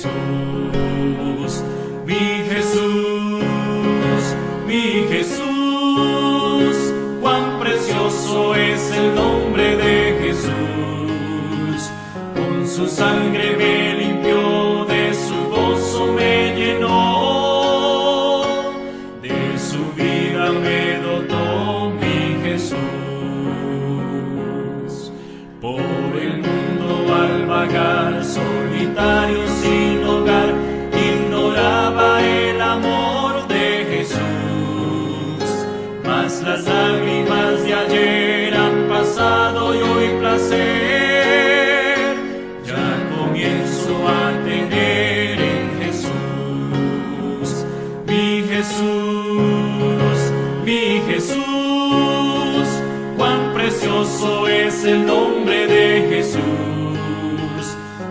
Jesús, mi Jesús, mi Jesús. Cuán precioso es el nombre de Jesús. Con su sangre me limpió, de su gozo me llenó, de su vida me dotó mi Jesús. Por el mundo al vagar, solitario sin hogar, ignoraba el amor de Jesús. Mas las lágrimas de ayer han pasado y hoy placer ya comienzo a tener en Jesús. Mi Jesús, mi Jesús, cuán precioso es el nombre de Jesús.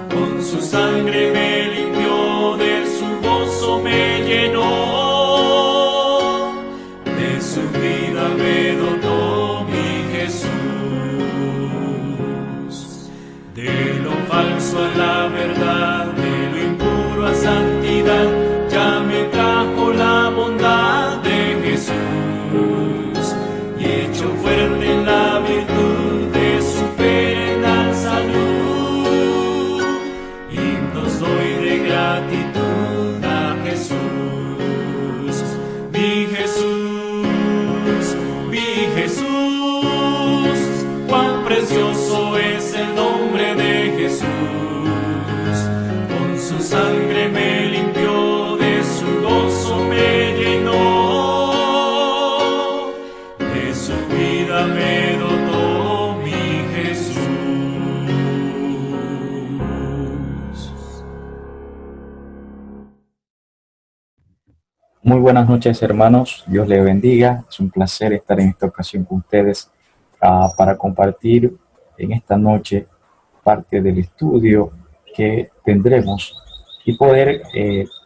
Con su sangre me limpió, de su gozo me llenó, de su vida me dotó mi Jesús. De lo falso a la verdad, de lo impuro a santidad, ya me trajo la bondad de Jesús. Y hecho fuerte en la virtud de su perenne salud, himnos doy de gratitud a Jesús. Mi Jesús, mi Jesús, cuán precioso es el nombre de Jesús. Con su sangre me limpió, de su gozo me llenó, de su vida me dotó mi Jesús. Muy buenas noches, hermanos. Dios les bendiga. Es un placer estar en esta ocasión con ustedes para compartir en esta noche parte del estudio que tendremos y poder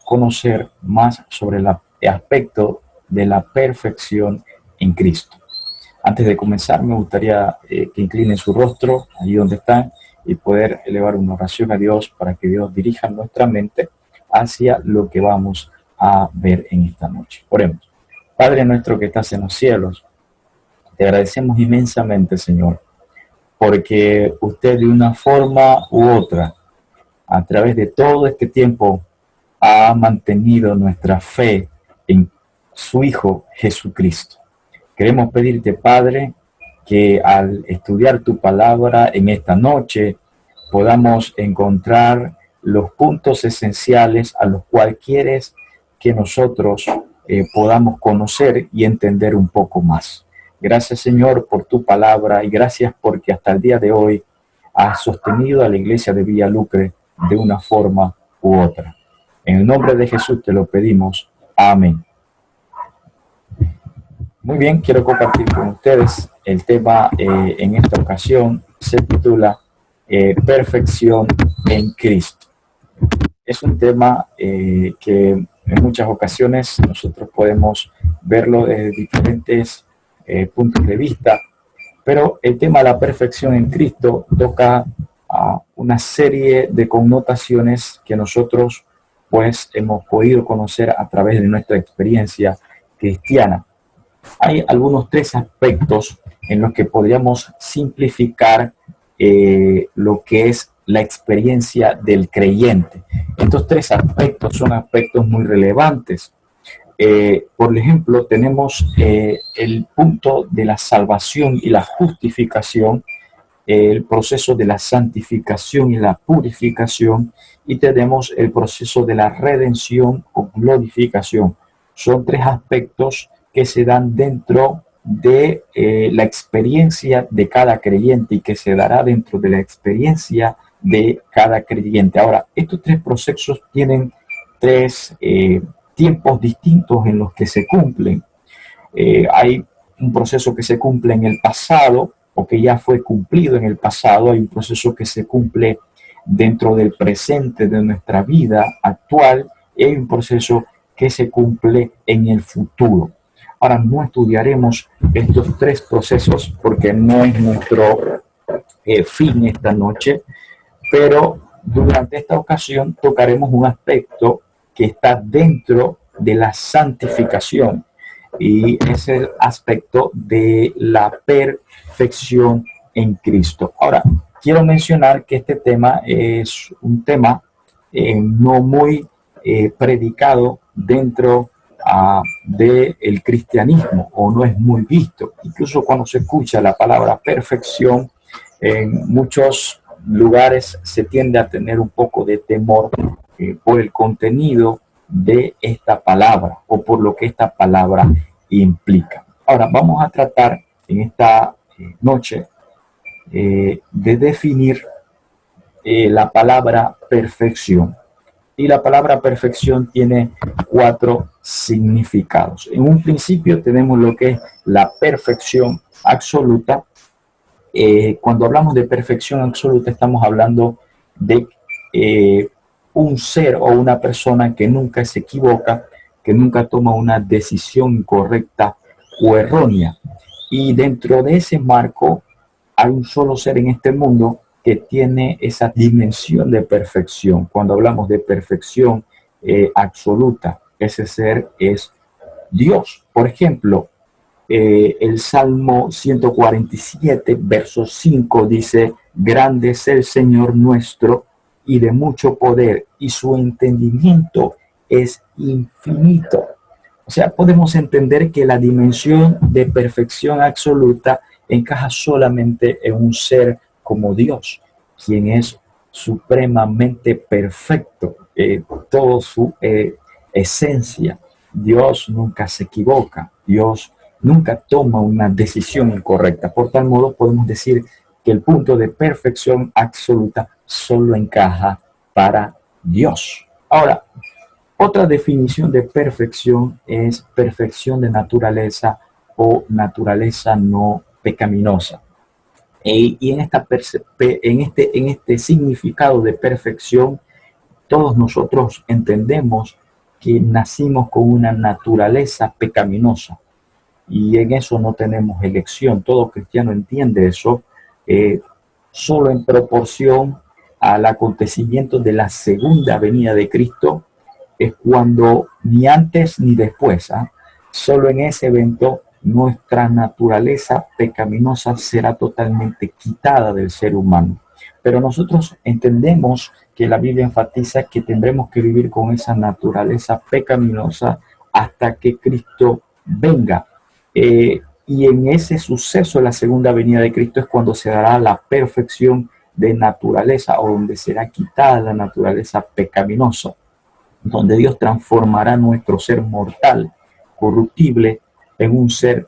conocer más sobre el aspecto de la perfección en Cristo. Antes de comenzar, me gustaría que inclinen su rostro ahí donde están y poder elevar una oración a Dios para que Dios dirija nuestra mente hacia lo que vamos a ver en esta noche. Oremos. Padre nuestro que estás en los cielos, te agradecemos inmensamente, Señor, porque usted de una forma u otra, a través de todo este tiempo, ha mantenido nuestra fe en su Hijo Jesucristo. Queremos pedirte, Padre, que al estudiar tu palabra en esta noche podamos encontrar los puntos esenciales a los cuales quieres que nosotros podamos conocer y entender un poco más. Gracias, Señor, por tu palabra y gracias porque hasta el día de hoy has sostenido a la iglesia de Villalucre de una forma u otra. En el nombre de Jesús te lo pedimos. Amén. Muy bien, quiero compartir con ustedes el tema en esta ocasión. Se titula Perfección en Cristo. Es un tema que en muchas ocasiones nosotros podemos verlo desde diferentes puntos de vista, pero el tema de la perfección en Cristo toca una serie de connotaciones que nosotros pues hemos podido conocer a través de nuestra experiencia cristiana. Hay algunos tres aspectos en los que podríamos simplificar lo que es la experiencia del creyente. Estos tres aspectos son aspectos muy relevantes. Por ejemplo, tenemos el punto de la salvación y la justificación, el proceso de la santificación y la purificación, y tenemos el proceso de la redención o glorificación. Son tres aspectos que se dan dentro de la experiencia de cada creyente y que se dará dentro de la experiencia de cada creyente. Ahora, estos tres procesos tienen tres tiempos distintos en los que se cumplen. Hay un proceso que se cumple en el pasado o que ya fue cumplido en el pasado. Hay un proceso que se cumple dentro del presente de nuestra vida actual y hay un proceso que se cumple en el futuro. Ahora no estudiaremos estos tres procesos porque no es nuestro fin esta noche, pero durante esta ocasión tocaremos un aspecto que está dentro de la santificación y es el aspecto de la perfección en Cristo. Ahora, quiero mencionar que este tema es un tema no muy predicado dentro del cristianismo o no es muy visto. Incluso cuando se escucha la palabra perfección, en muchos lugares se tiende a tener un poco de temor por el contenido de esta palabra o por lo que esta palabra implica. Ahora vamos a tratar en esta noche de definir la palabra perfección. Y la palabra perfección tiene 4 significados. En un principio tenemos lo que es la perfección absoluta. Cuando hablamos de perfección absoluta estamos hablando de un ser o una persona que nunca se equivoca, que nunca toma una decisión incorrecta o errónea. Y dentro de ese marco hay un solo ser en este mundo que tiene esa dimensión de perfección. Cuando hablamos de perfección absoluta, ese ser es Dios. Por ejemplo, el Salmo 147, verso 5 dice: grande es el Señor nuestro y de mucho poder, y su entendimiento es infinito. O sea, podemos entender que la dimensión de perfección absoluta encaja solamente en un ser como Dios, quien es supremamente perfecto, toda su esencia. Dios nunca se equivoca, Dios nunca toma una decisión incorrecta. Por tal modo, podemos decir que el punto de perfección absoluta solo encaja para Dios. Ahora, otra definición de perfección es perfección de naturaleza o naturaleza no pecaminosa. Y en este significado de perfección, todos nosotros entendemos que nacimos con una naturaleza pecaminosa y en eso no tenemos elección. Todo cristiano entiende eso, solo en proporción al acontecimiento de la segunda venida de Cristo es cuando ni antes ni después, solo en ese evento nuestra naturaleza pecaminosa será totalmente quitada del ser humano. Pero nosotros entendemos que la Biblia enfatiza que tendremos que vivir con esa naturaleza pecaminosa hasta que Cristo venga. Y en ese suceso de la segunda venida de Cristo es cuando se dará la perfección de naturaleza o donde será quitada la naturaleza pecaminosa, donde Dios transformará nuestro ser mortal, corruptible, en un ser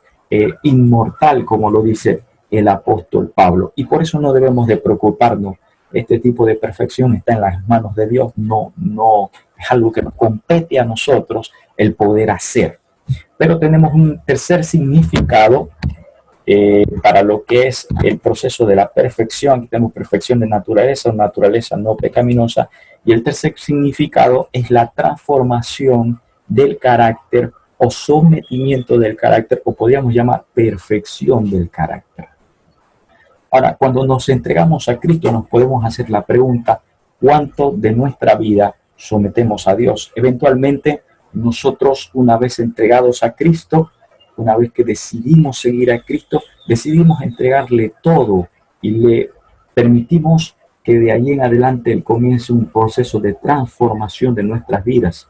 inmortal, como lo dice el apóstol Pablo. Y por eso no debemos de preocuparnos. Este tipo de perfección está en las manos de Dios, no es algo que nos compete a nosotros el poder hacer. Pero tenemos un tercer significado para lo que es el proceso de la perfección. Aquí tenemos perfección de naturaleza o naturaleza no pecaminosa. Y el tercer significado es la transformación del carácter o sometimiento del carácter, o podríamos llamar perfección del carácter. Ahora, cuando nos entregamos a Cristo, nos podemos hacer la pregunta: ¿cuánto de nuestra vida sometemos a Dios? Eventualmente, nosotros, una vez entregados a Cristo, una vez que decidimos seguir a Cristo, decidimos entregarle todo y le permitimos que de ahí en adelante Él comience un proceso de transformación de nuestras vidas.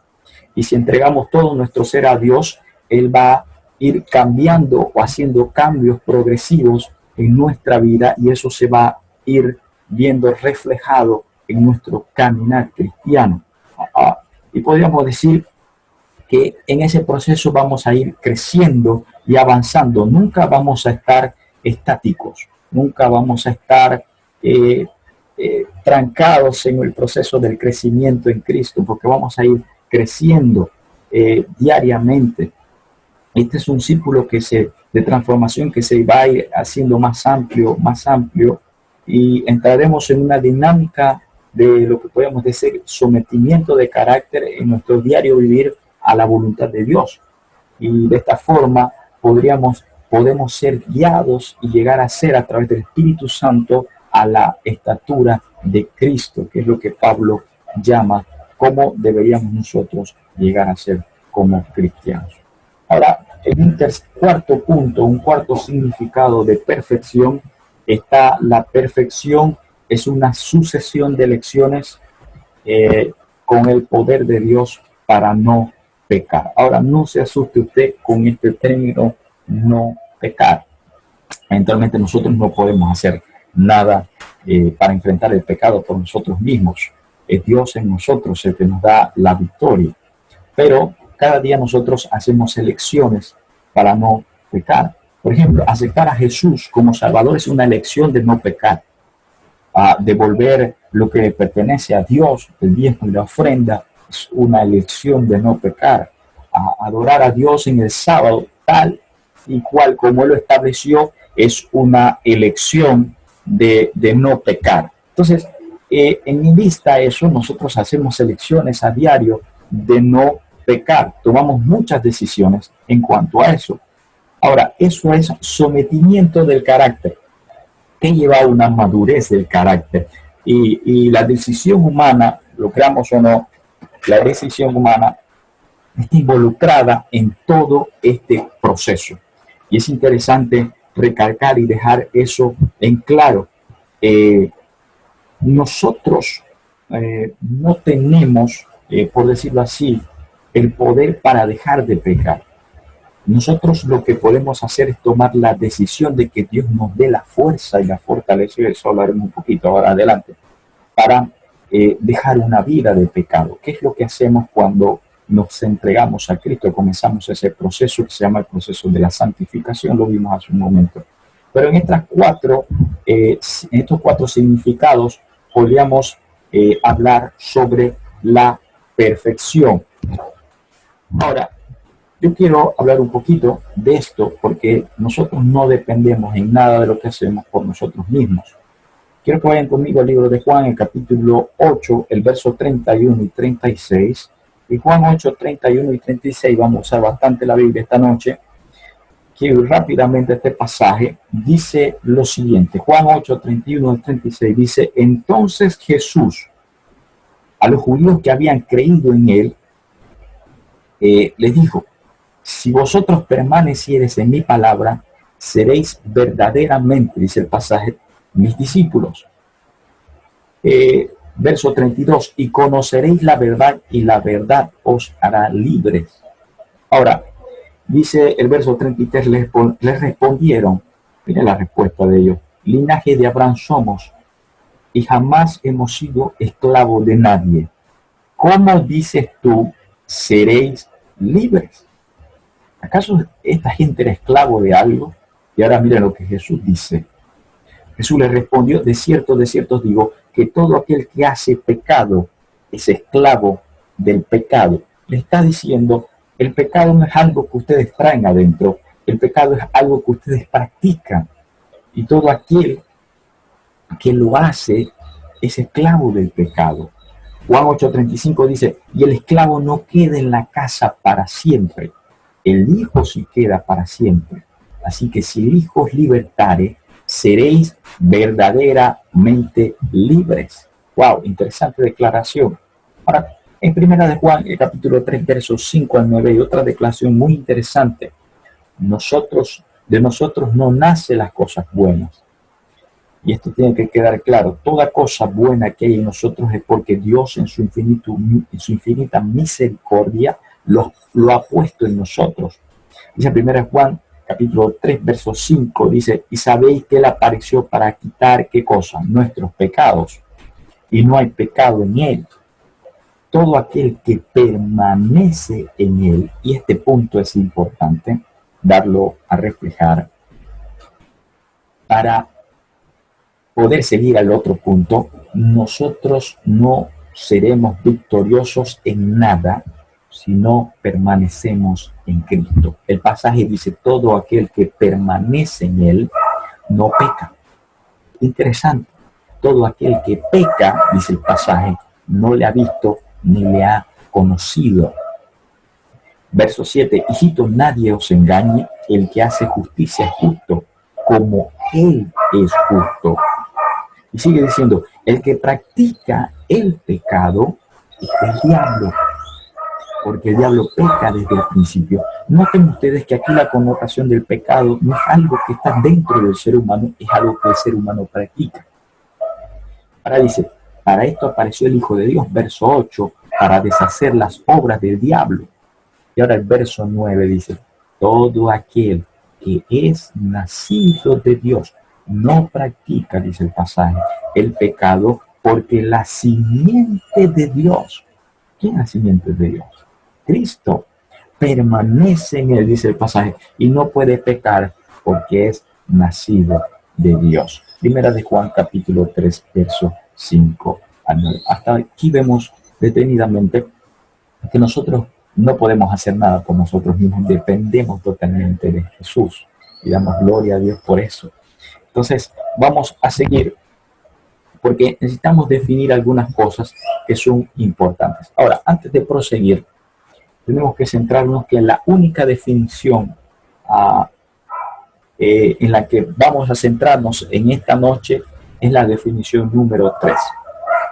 Y si entregamos todo nuestro ser a Dios, Él va a ir cambiando o haciendo cambios progresivos en nuestra vida y eso se va a ir viendo reflejado en nuestro caminar cristiano. Y podríamos decir que en ese proceso vamos a ir creciendo y avanzando. Nunca vamos a estar estáticos, nunca vamos a estar trancados en el proceso del crecimiento en Cristo, porque vamos a ir creciendo diariamente. Este es un círculo de transformación que se va a ir haciendo más amplio, y entraremos en una dinámica de lo que podemos decir sometimiento de carácter en nuestro diario vivir a la voluntad de Dios. Y de esta forma podemos ser guiados y llegar a ser a través del Espíritu Santo a la estatura de Cristo, que es lo que Pablo llama cómo deberíamos nosotros llegar a ser como cristianos. Ahora, en un cuarto punto, un cuarto significado de perfección, está la perfección es una sucesión de lecciones con el poder de Dios para no pecar. Ahora, no se asuste usted con este término no pecar. Eventualmente nosotros no podemos hacer nada para enfrentar el pecado por nosotros mismos. Es Dios en nosotros el que nos da la victoria. Pero cada día nosotros hacemos elecciones para no pecar. Por ejemplo, aceptar a Jesús como Salvador es una elección de no pecar. Devolver lo que pertenece a Dios, el diezmo y la ofrenda, es una elección de no pecar. Adorar a Dios en el sábado, tal y cual como Él lo estableció, es una elección de no pecar. Entonces, en mi vista eso, nosotros hacemos elecciones a diario de no pecar. Tomamos muchas decisiones en cuanto a eso. Ahora, eso es sometimiento del carácter, que lleva a una madurez del carácter. Y la decisión humana, lo creamos o no, la decisión humana está involucrada en todo este proceso. Y es interesante recalcar y dejar eso en claro. Nosotros no tenemos, por decirlo así, el poder para dejar de pecar. Nosotros lo que podemos hacer es tomar la decisión de que Dios nos dé la fuerza y la fortaleza, y eso hablaremos un poquito ahora adelante, para dejar una vida de pecado. ¿Qué es lo que hacemos cuando nos entregamos a Cristo? Comenzamos ese proceso que se llama el proceso de la santificación, lo vimos hace un momento. Pero en estos cuatro significados podríamos hablar sobre la perfección. Ahora, yo quiero hablar un poquito de esto porque nosotros no dependemos en nada de lo que hacemos por nosotros mismos. Quiero que vayan conmigo al libro de Juan, el capítulo 8, el verso 31 y 36. Y Juan 8, 31 y 36, vamos a usar bastante la Biblia esta noche. Quiero ir rápidamente a este pasaje. Dice lo siguiente, Juan 8, 31 y 36, dice: entonces Jesús, a los judíos que habían creído en él, les dijo: si vosotros permaneciereis en mi palabra, seréis verdaderamente, dice el pasaje, mis discípulos. Verso 32, y conoceréis la verdad, y la verdad os hará libres. Ahora, dice el verso 33, les respondieron, mire la respuesta de ellos: linaje de Abraham somos, y jamás hemos sido esclavos de nadie. ¿Cómo dices tú, seréis libres? ¿Acaso esta gente era esclavo de algo? Y ahora miren lo que Jesús dice. Jesús le respondió: de cierto os digo, que todo aquel que hace pecado es esclavo del pecado. Le está diciendo, el pecado no es algo que ustedes traen adentro, el pecado es algo que ustedes practican. Y todo aquel que lo hace es esclavo del pecado. Juan 8:35 dice: y el esclavo no queda en la casa para siempre, el Hijo sí queda para siempre. Así que si el Hijo os libertare, seréis verdaderamente libres. Wow, interesante declaración. Ahora, en primera de Juan, el capítulo 3, versos 5 al 9, hay otra declaración muy interesante. De nosotros no nacen las cosas buenas. Y esto tiene que quedar claro. Toda cosa buena que hay en nosotros es porque Dios en su infinita misericordia lo ha puesto en nosotros. Dice 1 Juan, capítulo 3, verso 5, dice: y sabéis que Él apareció para quitar, ¿qué cosa? Nuestros pecados. Y no hay pecado en Él. Todo aquel que permanece en Él, y este punto es importante darlo a reflejar para poder seguir al otro punto. Nosotros no seremos victoriosos en nada si no permanecemos en Cristo. El pasaje dice: todo aquel que permanece en Él no peca. Interesante. Todo aquel que peca, dice el pasaje, no le ha visto ni le ha conocido. Verso 7, hijitos, nadie os engañe, el que hace justicia es justo, como Él es justo. Y sigue diciendo, el que practica el pecado es el diablo, porque el diablo peca desde el principio. Noten ustedes que aquí la connotación del pecado no es algo que está dentro del ser humano, es algo que el ser humano practica. Ahora dice, para esto apareció el Hijo de Dios, verso 8, para deshacer las obras del diablo. Y ahora el verso 9 dice, todo aquel que es nacido de Dios no practica, dice el pasaje, el pecado, porque la simiente de Dios, ¿quién es la simiente de Dios? Cristo permanece en él, dice el pasaje, y no puede pecar porque es nacido de Dios. Primera de Juan, capítulo 3, verso 5 a 9. Hasta aquí vemos detenidamente que nosotros no podemos hacer nada por nosotros mismos, dependemos totalmente de Jesús y damos gloria a Dios por eso. Entonces, vamos a seguir porque necesitamos definir algunas cosas que son importantes. Ahora, antes de proseguir, tenemos que centrarnos que la única definición en la que vamos a centrarnos en esta noche es la definición número 3,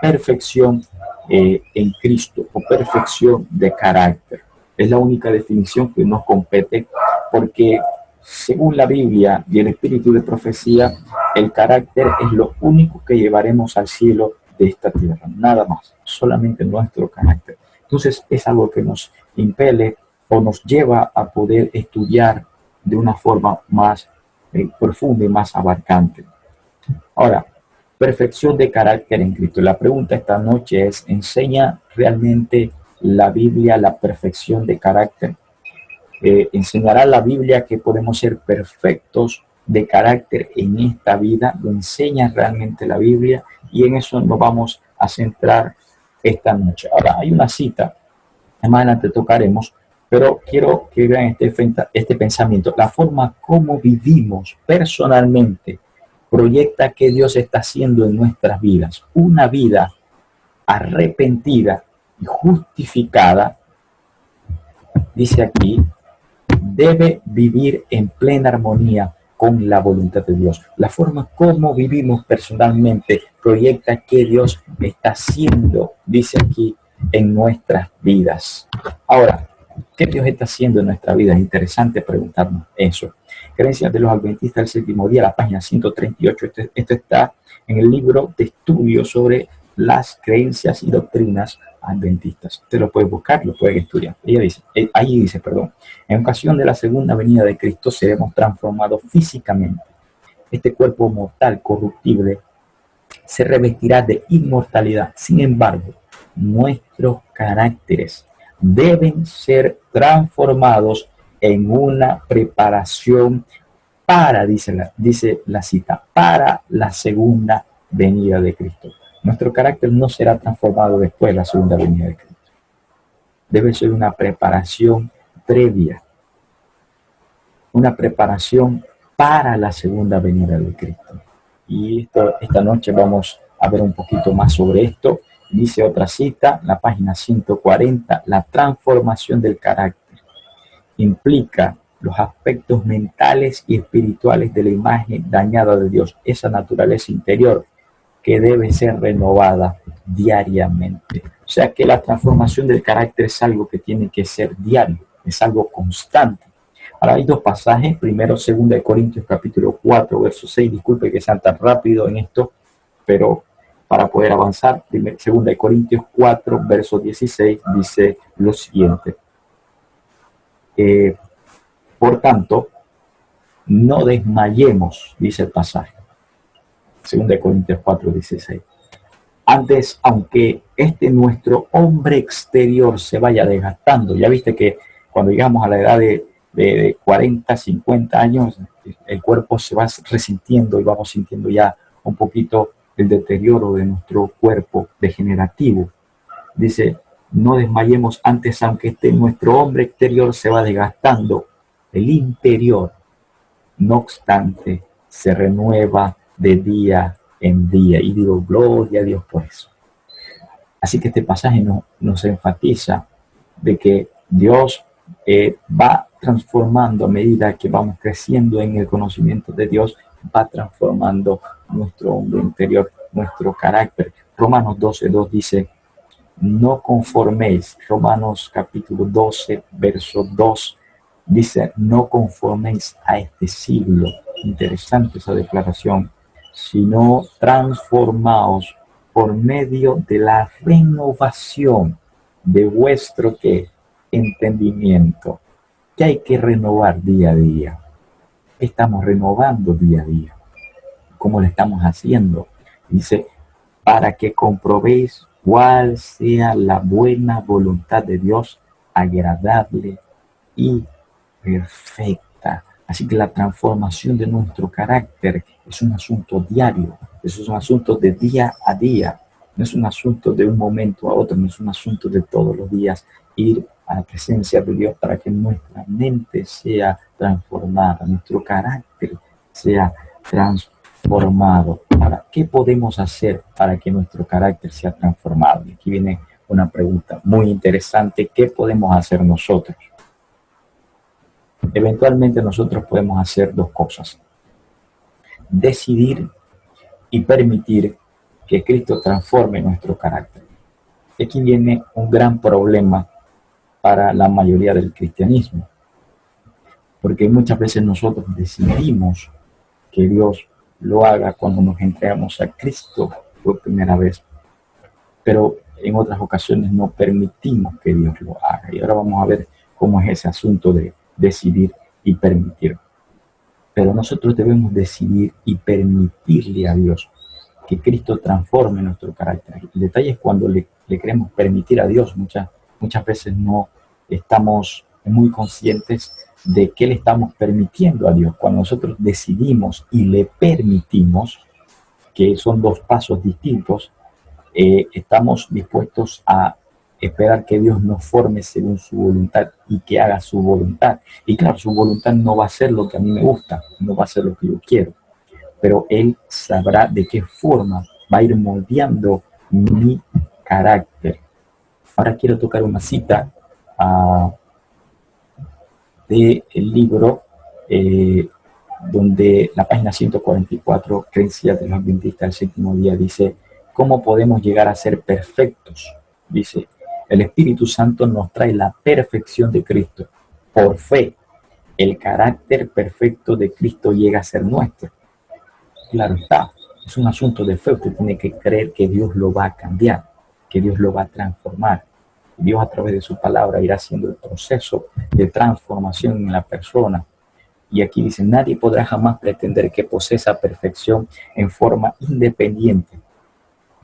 perfección en Cristo o perfección de carácter. Es la única definición que nos compete porque según la Biblia y el espíritu de profecía, el carácter es lo único que llevaremos al cielo de esta tierra, nada más, solamente nuestro carácter. Entonces es algo que nos impele o nos lleva a poder estudiar de una forma más profunda y más abarcante. Ahora, perfección de carácter en Cristo. La pregunta esta noche es, ¿enseña realmente la Biblia la perfección de carácter? ¿Enseñará la Biblia que podemos ser perfectos de carácter en esta vida? ¿Lo enseña realmente la Biblia? Y en eso nos vamos a centrar esta noche. Ahora, hay una cita, más adelante tocaremos, pero quiero que vean este pensamiento. La forma como vivimos personalmente proyecta qué Dios está haciendo en nuestras vidas. Una vida arrepentida y justificada, dice aquí, debe vivir en plena armonía con la voluntad de Dios. La forma como vivimos personalmente proyecta qué Dios está haciendo, dice aquí, en nuestras vidas. Ahora, ¿qué Dios está haciendo en nuestra vida? Es interesante preguntarnos eso. Creencias de los Adventistas del Séptimo Día, la página 138. Esto está en el libro de estudio sobre las creencias y doctrinas adventistas. Usted lo puede buscar, lo puede estudiar. Ahí dice, en ocasión de la segunda venida de Cristo seremos transformados físicamente. Este cuerpo mortal, corruptible, se revestirá de inmortalidad. Sin embargo, nuestros caracteres deben ser transformados en una preparación para, dice la cita, para la segunda venida de Cristo. Nuestro carácter no será transformado después de la segunda venida de Cristo. Debe ser una preparación previa, una preparación para la segunda venida de Cristo. Y esta noche vamos a ver un poquito más sobre esto. Dice otra cita, la página 140, la transformación del carácter implica los aspectos mentales y espirituales de la imagen dañada de Dios, esa naturaleza interior que debe ser renovada diariamente. O sea que la transformación del carácter es algo que tiene que ser diario, es algo constante. Ahora hay dos pasajes, primero 2 Corintios capítulo 4, verso 6, disculpe que sea tan rápido en esto, pero para poder avanzar, 2 Corintios 4, verso 16, dice lo siguiente. Por tanto, no desmayemos, dice el pasaje. 2 Corintios 4, 16. Antes, aunque nuestro hombre exterior se vaya desgastando, ya viste que cuando llegamos a la edad de 40, 50 años, el cuerpo se va resintiendo y vamos sintiendo ya un poquito el deterioro de nuestro cuerpo degenerativo. Dice, no desmayemos antes, aunque nuestro hombre exterior se va desgastando, el interior, no obstante, se renueva de día en día. Y digo, gloria a Dios por eso. Así que este pasaje nos enfatiza de que Dios va transformando a medida que vamos creciendo en el conocimiento de Dios, va transformando nuestro hombre interior nuestro carácter. Romanos 12:2 dice, no conforméis, Romanos capítulo 12, verso 2, dice, no conforméis a este siglo. Interesante esa declaración, sino transformaos por medio de la renovación de vuestro ¿qué? Entendimiento, que hay que renovar día a día. Estamos renovando día a día. ¿Cómo lo estamos haciendo? Dice, para que comprobéis cuál sea la buena voluntad de Dios, agradable y perfecta. Así que la transformación de nuestro carácter es un asunto diario, es un asunto de día a día, no es un asunto de un momento a otro, no es un asunto de todos los días ir a la presencia de Dios para que nuestra mente sea transformada, nuestro carácter sea transformado. Ahora, ¿qué podemos hacer para que nuestro carácter sea transformado? Y aquí viene una pregunta muy interesante. ¿Qué podemos hacer nosotros? Eventualmente nosotros podemos hacer dos cosas. Decidir y permitir que Cristo transforme nuestro carácter. Aquí viene un gran problema para la mayoría del cristianismo, porque muchas veces nosotros decidimos que Dios lo haga cuando nos entregamos a Cristo por primera vez, pero en otras ocasiones no permitimos que Dios lo haga. Y ahora vamos a ver cómo es ese asunto de decidir y permitir. Pero nosotros debemos decidir y permitirle a Dios que Cristo transforme nuestro carácter. El detalle es cuando le queremos permitir a Dios. Muchas veces no estamos muy conscientes de qué le estamos permitiendo a Dios. Cuando nosotros decidimos y le permitimos, que son dos pasos distintos, estamos dispuestos a esperar que Dios nos forme según su voluntad y que haga su voluntad. Y claro, su voluntad no va a ser lo que a mí me gusta, no va a ser lo que yo quiero, pero Él sabrá de qué forma va a ir moldeando mi carácter. Ahora quiero tocar una cita del libro donde la página 144, Creencias de los Adventistas del Séptimo Día, dice, ¿cómo podemos llegar a ser perfectos? Dice, el Espíritu Santo nos trae la perfección de Cristo. Por fe, el carácter perfecto de Cristo llega a ser nuestro. Claro está, es un asunto de fe. Usted tiene que creer que Dios lo va a cambiar, que Dios lo va a transformar. Dios a través de su palabra irá haciendo el proceso de transformación en la persona. Y aquí dice, nadie podrá jamás pretender que posee esa perfección en forma independiente,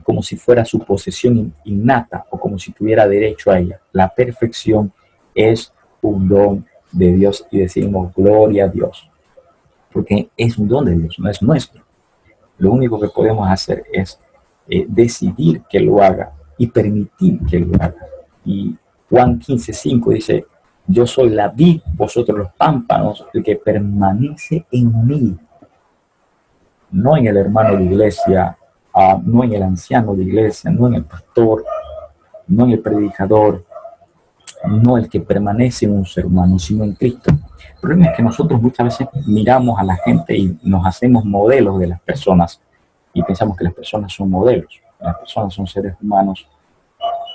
como si fuera su posesión innata o como si tuviera derecho a ella. La perfección es un don de Dios y decimos gloria a Dios, porque es un don de Dios, no es nuestro. Lo único que podemos hacer es decidir que lo haga y permitir que lo haga. Y Juan 15:5 dice, yo soy la vid, vosotros los pámpanos, el que permanece en mí, no en el hermano de iglesia, no en el anciano de iglesia, no en el pastor, no en el predicador, no el que permanece en un ser humano, sino en Cristo. El problema es que nosotros muchas veces miramos a la gente y nos hacemos modelos de las personas y pensamos que las personas son modelos. Las personas son seres humanos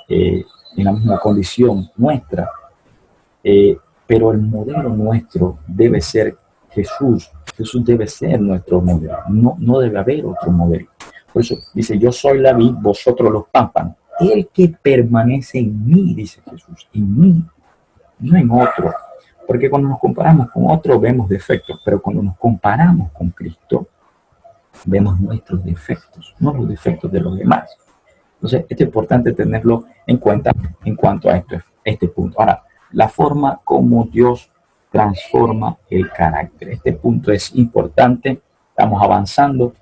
en la misma condición nuestra, pero el modelo nuestro debe ser Jesús. Jesús debe ser nuestro modelo, no debe haber otro modelo. Por eso dice, yo soy la vid, vosotros los pámpanos. El que permanece en mí, dice Jesús, en mí, no en otro. Porque cuando nos comparamos con otro vemos defectos, pero cuando nos comparamos con Cristo, vemos nuestros defectos, no los defectos de los demás. Entonces, esto es importante tenerlo en cuenta en cuanto a este punto. Ahora, la forma como Dios transforma el carácter. Este punto es importante, estamos avanzando.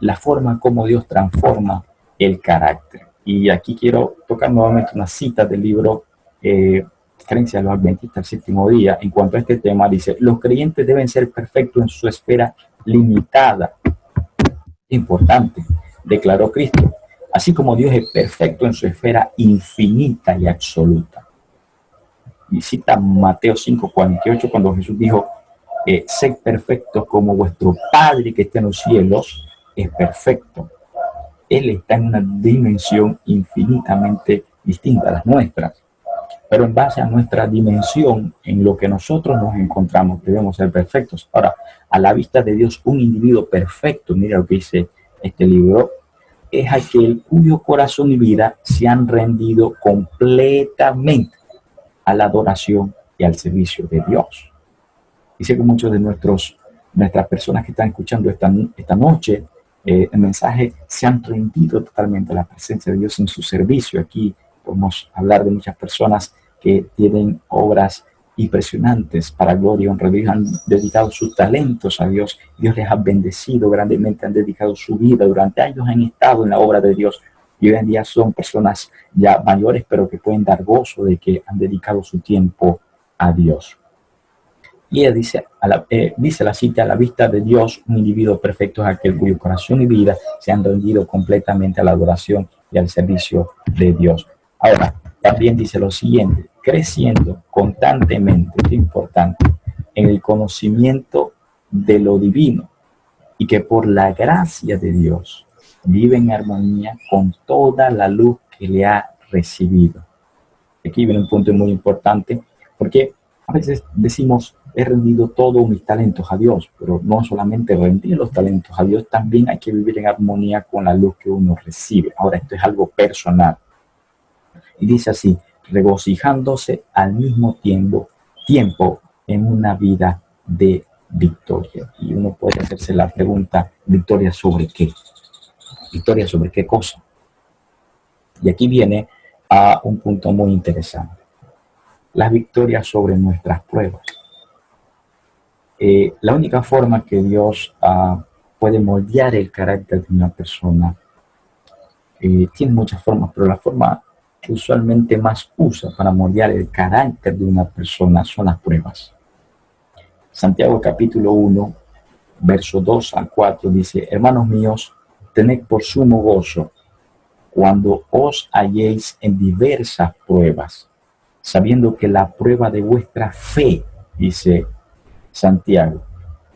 La forma como Dios transforma el carácter. Y aquí quiero tocar nuevamente una cita del libro Creencias de los Adventistas del Séptimo Día. En cuanto a este tema, dice, los creyentes deben ser perfectos en su esfera limitada. Importante, declaró Cristo. Así como Dios es perfecto en su esfera infinita y absoluta. Y cita Mateo 5:48 cuando Jesús dijo, sed perfectos como vuestro Padre que está en los cielos es perfecto. Él está en una dimensión infinitamente distinta a las nuestras. Pero en base a nuestra dimensión, en lo que nosotros nos encontramos, debemos ser perfectos. Ahora, a la vista de Dios, un individuo perfecto, mira lo que dice este libro, es aquel cuyo corazón y vida se han rendido completamente a la adoración y al servicio de Dios. Dice que muchos de nuestras personas que están escuchando esta noche, el mensaje, se han rendido totalmente a la presencia de Dios en su servicio. Aquí podemos hablar de muchas personas que tienen obras impresionantes para gloria y honra. Dios, han dedicado sus talentos a Dios. Dios les ha bendecido grandemente, han dedicado su vida. Durante años han estado en la obra de Dios. Y hoy en día son personas ya mayores, pero que pueden dar gozo de que han dedicado su tiempo a Dios. Y ella dice la cita: a la vista de Dios, un individuo perfecto es aquel cuyo corazón y vida se han rendido completamente a la adoración y al servicio de Dios. Ahora, también dice lo siguiente: creciendo constantemente, es importante, en el conocimiento de lo divino, y que por la gracia de Dios vive en armonía con toda la luz que le ha recibido. Aquí viene un punto muy importante, porque a veces decimos: he rendido todos mis talentos a Dios, pero no solamente rendir los talentos a Dios, también hay que vivir en armonía con la luz que uno recibe. Ahora, esto es algo personal. Y dice así: regocijándose al mismo tiempo en una vida de victoria. Y uno puede hacerse la pregunta: ¿victoria sobre qué? ¿Victoria sobre qué cosa? Y aquí viene a un punto muy interesante: las victorias sobre nuestras pruebas. La única forma que Dios puede moldear el carácter de una persona, tiene muchas formas, pero la forma que usualmente más usa para moldear el carácter de una persona son las pruebas. Santiago capítulo 1, verso 2 al 4 dice: hermanos míos, tened por sumo gozo cuando os halléis en diversas pruebas, sabiendo que la prueba de vuestra fe, dice Santiago,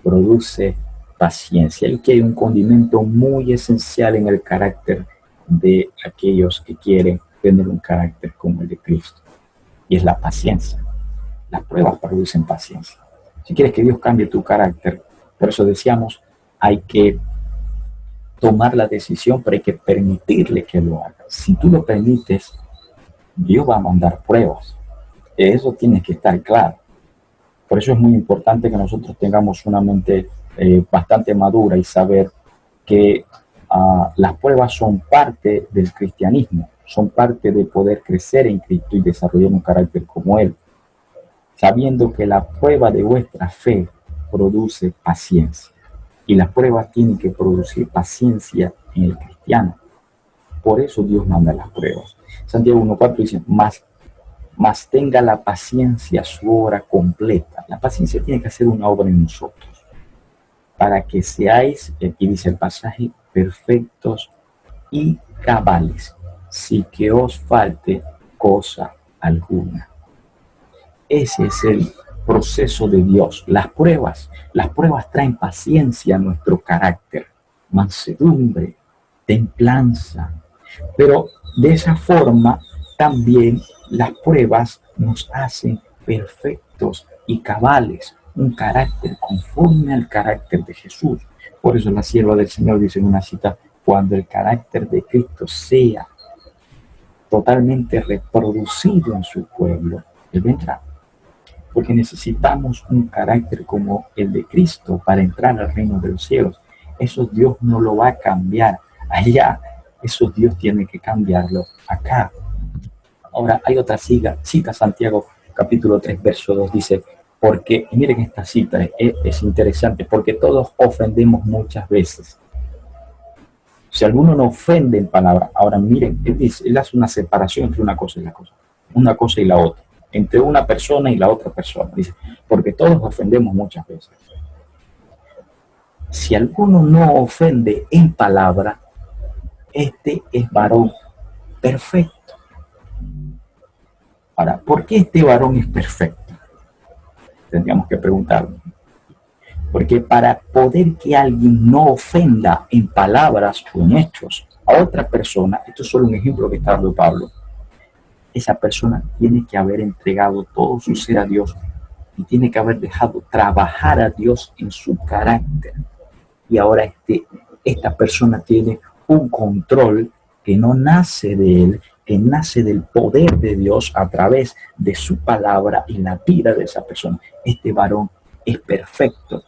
produce paciencia. Y que hay un condimento muy esencial en el carácter de aquellos que quieren tener un carácter como el de Cristo, y es la paciencia. Las pruebas producen paciencia. Si quieres que Dios cambie tu carácter, por eso decíamos, hay que tomar la decisión, pero hay que permitirle que lo haga. Si tú lo permites, Dios va a mandar pruebas. Eso tiene que estar claro. Por eso es muy importante que nosotros tengamos una mente bastante madura y saber que las pruebas son parte del cristianismo, son parte de poder crecer en Cristo y desarrollar un carácter como Él, sabiendo que la prueba de vuestra fe produce paciencia. Y las pruebas tienen que producir paciencia en el cristiano. Por eso Dios manda las pruebas. Santiago 1.4 dice: mas tenga la paciencia su obra completa. La paciencia tiene que hacer una obra en nosotros, para que seáis, aquí dice el pasaje, perfectos y cabales, sin que os falte cosa alguna. Ese es el proceso de Dios. Las pruebas traen paciencia a nuestro carácter, mansedumbre, templanza. Pero de esa forma también las pruebas nos hacen perfectos y cabales, un carácter conforme al carácter de Jesús. Por eso la sierva del Señor dice en una cita: cuando el carácter de Cristo sea totalmente reproducido en su pueblo, Él vendrá. Porque necesitamos un carácter como el de Cristo para entrar al reino de los cielos. Eso Dios no lo va a cambiar allá, eso Dios tiene que cambiarlo acá. Ahora hay otra cita, Santiago capítulo 3, verso 2 dice: porque, y miren esta cita, es interesante, porque todos ofendemos muchas veces. Si alguno no ofende en palabra, ahora miren, él hace una separación entre una cosa y la otra, entre una persona y la otra persona. Dice: porque todos ofendemos muchas veces. Si alguno no ofende en palabra, este es varón perfecto. Ahora, ¿por qué este varón es perfecto? Tendríamos que preguntarnos. Porque para poder que alguien no ofenda en palabras o en hechos, a otra persona, esto es solo un ejemplo que está dando Pablo, esa persona tiene que haber entregado todo su ser a Dios y tiene que haber dejado trabajar a Dios en su carácter. Y ahora esta persona tiene un control que no nace de él, que nace del poder de Dios a través de su palabra y la vida de esa persona. Este varón es perfecto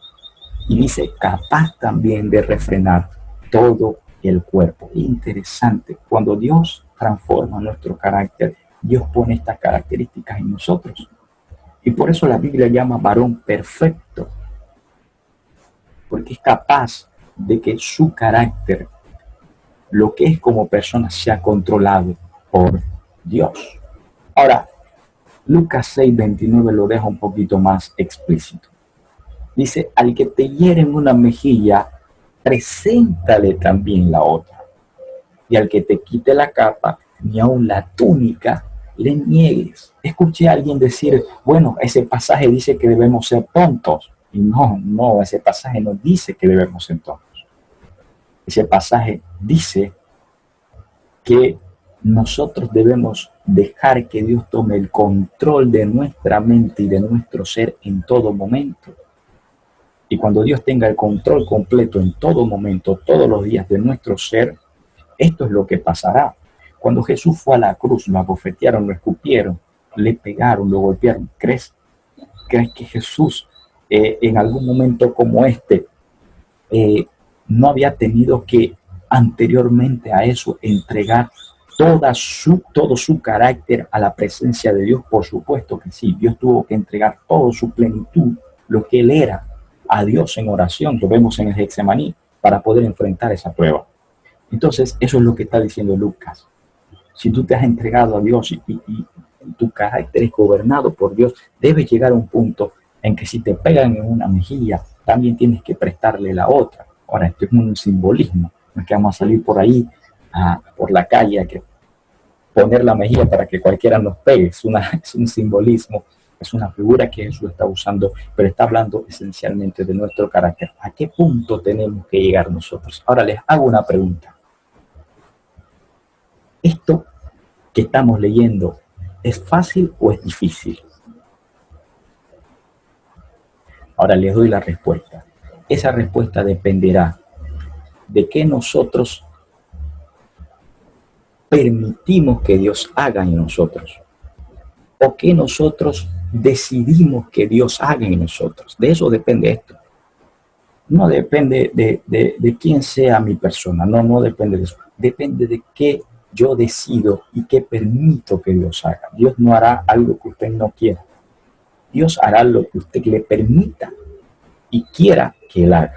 y dice capaz también de refrenar todo el cuerpo. Interesante, cuando Dios transforma nuestro carácter, Dios pone estas características en nosotros. Y por eso la Biblia llama varón perfecto, porque es capaz de que su carácter, lo que es como persona, sea controlado por Dios. Ahora, Lucas 6:29 lo deja un poquito más explícito. Dice, al que te hiere en una mejilla, preséntale también la otra. Y al que te quite la capa, ni aun la túnica, le niegues. Escuché a alguien decir, bueno, ese pasaje dice que debemos ser tontos. Y no, ese pasaje no dice que debemos ser tontos. Ese pasaje dice que nosotros debemos dejar que Dios tome el control de nuestra mente y de nuestro ser en todo momento. Y cuando Dios tenga el control completo en todo momento, todos los días de nuestro ser, esto es lo que pasará. Cuando Jesús fue a la cruz, lo abofetearon, lo escupieron, le pegaron, lo golpearon. ¿Crees que Jesús en algún momento como no había tenido que anteriormente a eso entregar todo su carácter a la presencia de Dios? Por supuesto que sí. Dios tuvo que entregar toda su plenitud, lo que él era, a Dios en oración. Lo vemos en el Getsemaní, para poder enfrentar esa prueba. Entonces, eso es lo que está diciendo Lucas. Si tú te has entregado a Dios y tu carácter es gobernado por Dios, debes llegar a un punto en que si te pegan en una mejilla, también tienes que prestarle la otra. Ahora, esto es un simbolismo. No es que vamos a salir por ahí, por la calle, a que poner la mejilla para que cualquiera nos pegue. Es un simbolismo, es una figura que Jesús está usando, pero está hablando esencialmente de nuestro carácter. ¿A qué punto tenemos que llegar nosotros? Ahora les hago una pregunta. ¿Esto que estamos leyendo es fácil o es difícil? Ahora les doy la respuesta. Esa respuesta dependerá de qué nosotros permitimos que Dios haga en nosotros o qué nosotros decidimos que Dios haga en nosotros. De eso depende esto. No depende de quién sea mi persona, no depende de eso. Depende de qué yo decido y qué permito que Dios haga. Dios no hará algo que usted no quiera. Dios hará lo que usted le permita y quiera que él haga.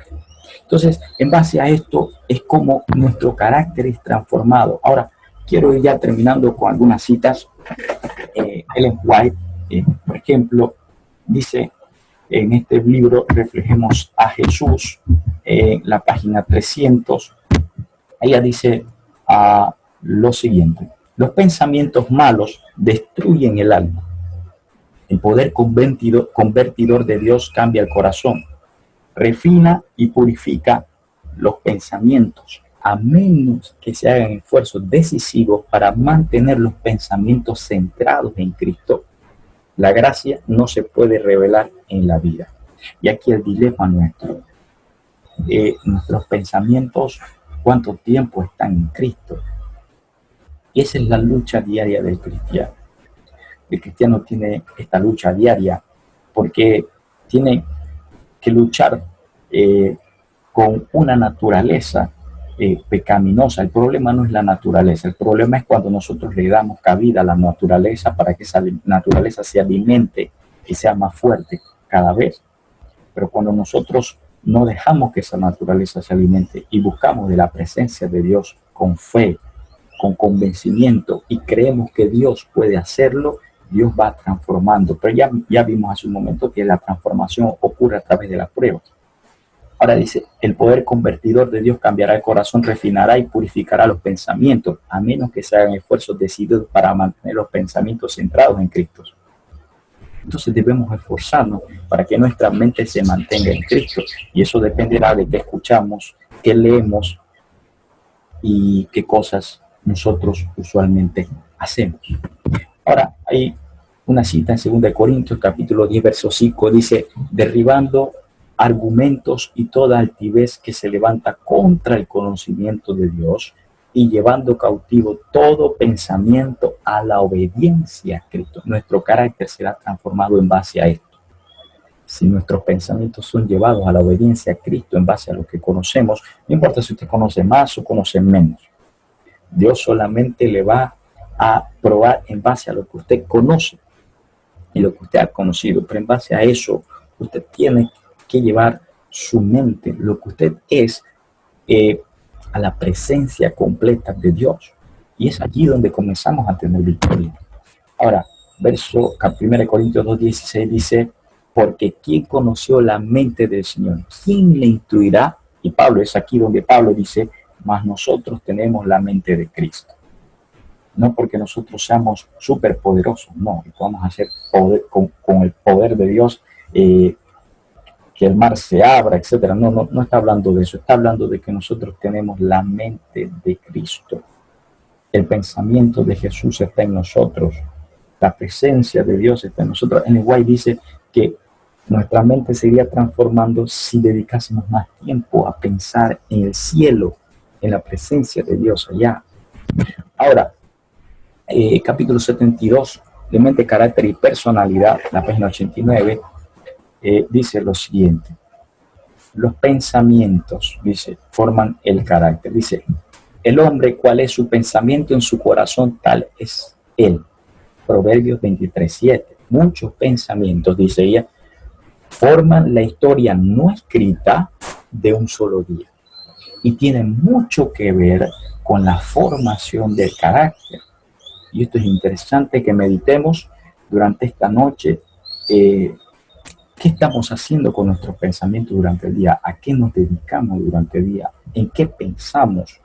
Entonces, en base a esto, es como nuestro carácter es transformado. Ahora, quiero ir ya terminando con algunas citas. Ellen White, por ejemplo, dice en este libro, Reflejemos a Jesús, en la página 300, ella dice lo siguiente: los pensamientos malos destruyen el alma. El poder convertidor de Dios cambia el corazón, refina y purifica los pensamientos, a menos que se hagan esfuerzos decisivos para mantener los pensamientos centrados en Cristo. La gracia no se puede revelar en la vida. Y aquí el dilema nuestro. Nuestros pensamientos, ¿cuánto tiempo están en Cristo? Y esa es la lucha diaria del cristiano. El cristiano tiene esta lucha diaria porque tiene que luchar con una naturaleza pecaminosa. El problema no es la naturaleza, el problema es cuando nosotros le damos cabida a la naturaleza para que esa naturaleza se alimente y sea más fuerte cada vez. Pero cuando nosotros no dejamos que esa naturaleza se alimente y buscamos de la presencia de Dios con fe, con convencimiento y creemos que Dios puede hacerlo, Dios va transformando. Pero ya vimos hace un momento que la transformación ocurre a través de las pruebas. Ahora dice, el poder convertidor de Dios cambiará el corazón, refinará y purificará los pensamientos, a menos que se hagan esfuerzos decididos para mantener los pensamientos centrados en Cristo. Entonces debemos esforzarnos para que nuestra mente se mantenga en Cristo. Y eso dependerá de qué escuchamos, qué leemos, y qué cosas nosotros usualmente hacemos. Ahora, hay una cita en 2 Corintios, capítulo 10, verso 5, dice, derribando argumentos y toda altivez que se levanta contra el conocimiento de Dios y llevando cautivo todo pensamiento a la obediencia a Cristo. Nuestro carácter será transformado en base a esto. Si nuestros pensamientos son llevados a la obediencia a Cristo en base a lo que conocemos, no importa si usted conoce más o conoce menos, Dios solamente le va a probar en base a lo que usted conoce y lo que usted ha conocido, pero en base a eso usted tiene que llevar su mente, lo que usted es, a la presencia completa de Dios. Y es allí donde comenzamos a tener victoria. Ahora, verso 1 Corintios 2:16 dice, porque ¿quién conoció la mente del Señor? ¿Quién le instruirá? Y Pablo es aquí donde Pablo dice, mas nosotros tenemos la mente de Cristo. No porque nosotros seamos superpoderosos, no, y podamos hacer poder, con el poder de Dios, que el mar se abra, etcétera. No está hablando de eso, está hablando de que nosotros tenemos la mente de Cristo. El pensamiento de Jesús está en nosotros, la presencia de Dios está en nosotros. En el White dice que nuestra mente se iría transformando si dedicásemos más tiempo a pensar en el cielo, en la presencia de Dios allá. Ahora, capítulo 72 de mente, carácter y personalidad, la página 89, dice lo siguiente. Los pensamientos, dice, forman el carácter. Dice, el hombre, ¿cuál es su pensamiento en su corazón? Tal es él. Proverbios 23:7. Muchos pensamientos, dice ella, forman la historia no escrita de un solo día y tienen mucho que ver con la formación del carácter. Y esto es interesante que meditemos durante esta noche. ¿Qué estamos haciendo con nuestros pensamientos durante el día? ¿A qué nos dedicamos durante el día? ¿En qué pensamos?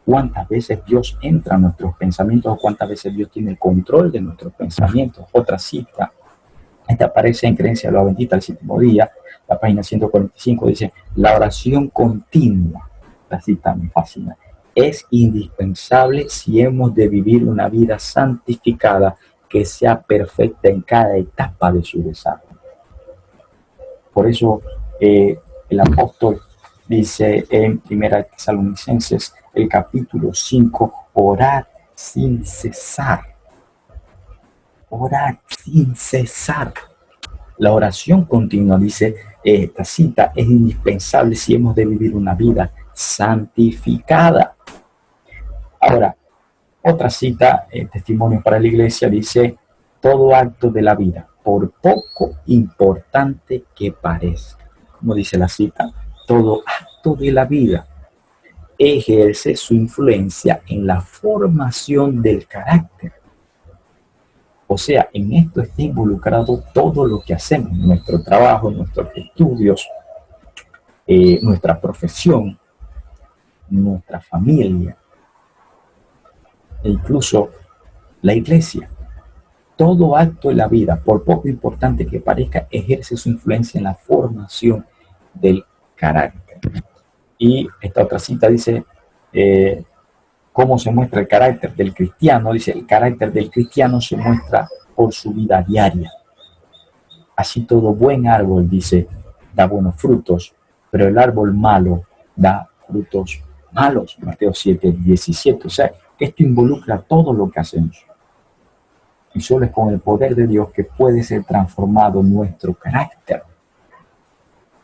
¿Cuántas veces Dios entra en nuestros pensamientos o cuántas veces Dios tiene el control de nuestros pensamientos? Otra cita, esta aparece en Creencia de la Bendita al Séptimo Día, la página 145, dice, la oración continua, la cita me fascina, es indispensable si hemos de vivir una vida santificada que sea perfecta en cada etapa de su desarrollo. Por eso el apóstol dice en 1 Tesalonicenses, el capítulo 5, orad sin cesar. Orad sin cesar. La oración continua, dice esta cita, es indispensable si hemos de vivir una vida santificada. Ahora, otra cita, testimonio para la iglesia, dice, todo acto de la vida, por poco importante que parezca, como dice la cita, todo acto de la vida ejerce su influencia en la formación del carácter. O sea, en esto está involucrado todo lo que hacemos, nuestro trabajo, nuestros estudios, nuestra profesión, nuestra familia, e incluso la iglesia. Todo acto de la vida, por poco importante que parezca, ejerce su influencia en la formación del carácter. Y esta otra cita dice, ¿cómo se muestra el carácter del cristiano? Dice, el carácter del cristiano se muestra por su vida diaria. Así todo buen árbol, dice, da buenos frutos, pero el árbol malo da frutos malos. Mateo 7:17. O sea, que esto involucra todo lo que hacemos. Y solo es con el poder de Dios que puede ser transformado nuestro carácter.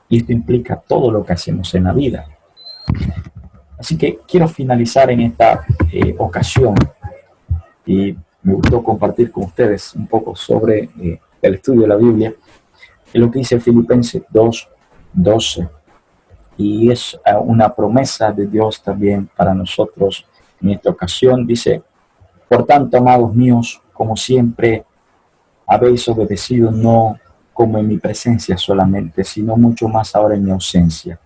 Y esto implica todo lo que hacemos en la vida. Así que quiero finalizar en esta ocasión y me gustó compartir con ustedes un poco sobre el estudio de la Biblia, lo que dice Filipenses 2:12. Y es una promesa de Dios también para nosotros en esta ocasión. Dice, por tanto, amados míos, como siempre habéis obedecido, no como en mi presencia solamente, sino mucho más ahora en mi ausencia.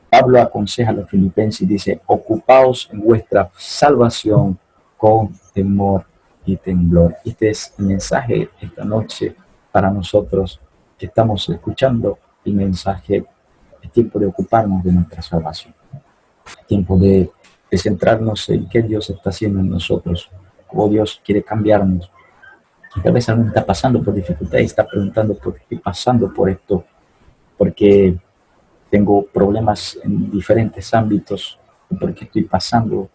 Pablo aconseja a los filipenses y dice, ocupaos en vuestra salvación con temor y temblor. Este es el mensaje esta noche para nosotros que estamos escuchando el mensaje. Es tiempo de ocuparnos de nuestra salvación. Es tiempo de de centrarnos en qué Dios está haciendo en nosotros, cómo Dios quiere cambiarnos. Y tal vez alguien está pasando por dificultades y está preguntando por qué estoy pasando por esto, porque tengo problemas en diferentes ámbitos, porque estoy pasando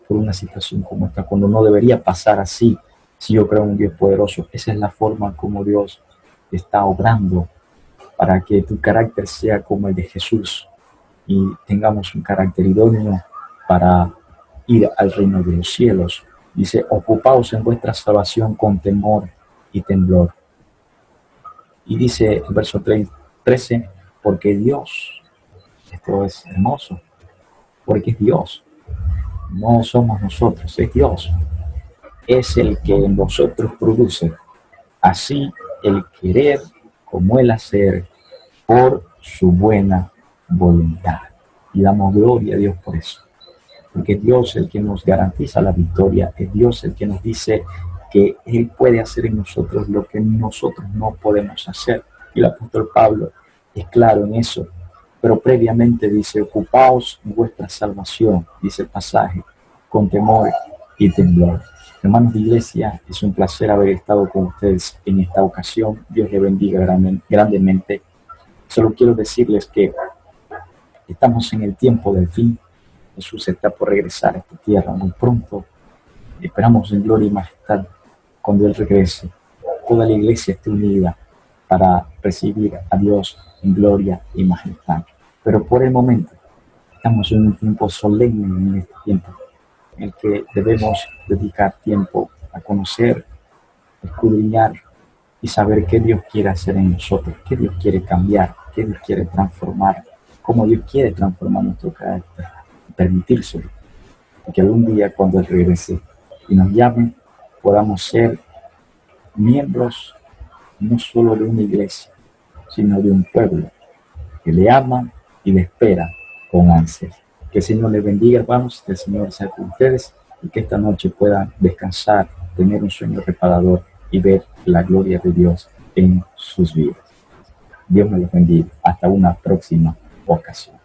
por una situación como esta, cuando no debería pasar así, si yo creo en un Dios poderoso. Esa es la forma como Dios está obrando para que tu carácter sea como el de Jesús y tengamos un carácter idóneo para ir al reino de los cielos. Dice, ocupaos en vuestra salvación con temor y temblor. Y dice el verso 13, porque Dios, esto es hermoso, porque es Dios, no somos nosotros, es Dios, es el que en nosotros produce, así el querer como el hacer por su buena voluntad. Y damos gloria a Dios por eso, porque es Dios el que nos garantiza la victoria, es Dios el que nos dice que Él puede hacer en nosotros lo que nosotros no podemos hacer. Y el apóstol Pablo es claro en eso, pero previamente dice, ocupaos en vuestra salvación, dice el pasaje, con temor y temblor. Hermanos de iglesia, es un placer haber estado con ustedes en esta ocasión. Dios les bendiga grandemente. Solo quiero decirles que estamos en el tiempo del fin. Jesús está por regresar a esta tierra muy pronto. Esperamos en gloria y majestad cuando Él regrese. Toda la iglesia esté unida para recibir a Dios en gloria y majestad. Pero por el momento estamos en un tiempo solemne en este tiempo, en el que debemos dedicar tiempo a conocer, escudriñar y saber qué Dios quiere hacer en nosotros, qué Dios quiere cambiar, qué Dios quiere transformar, cómo Dios quiere transformar nuestro carácter, permitírselo, y que algún día cuando Él regrese y nos llame, podamos ser miembros no solo de una iglesia, sino de un pueblo que le ama y le espera con ansias. Que el Señor les bendiga, hermanos, que el Señor sea con ustedes y que esta noche puedan descansar, tener un sueño reparador y ver la gloria de Dios en sus vidas. Dios me los bendiga. Hasta una próxima ocasión.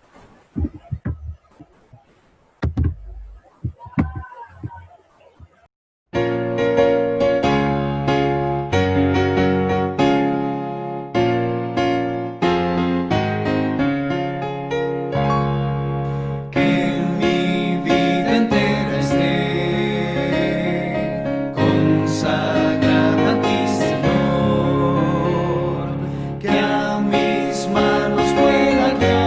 Que a mis manos pueda guiar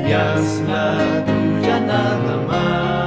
y haz la tuya nada más.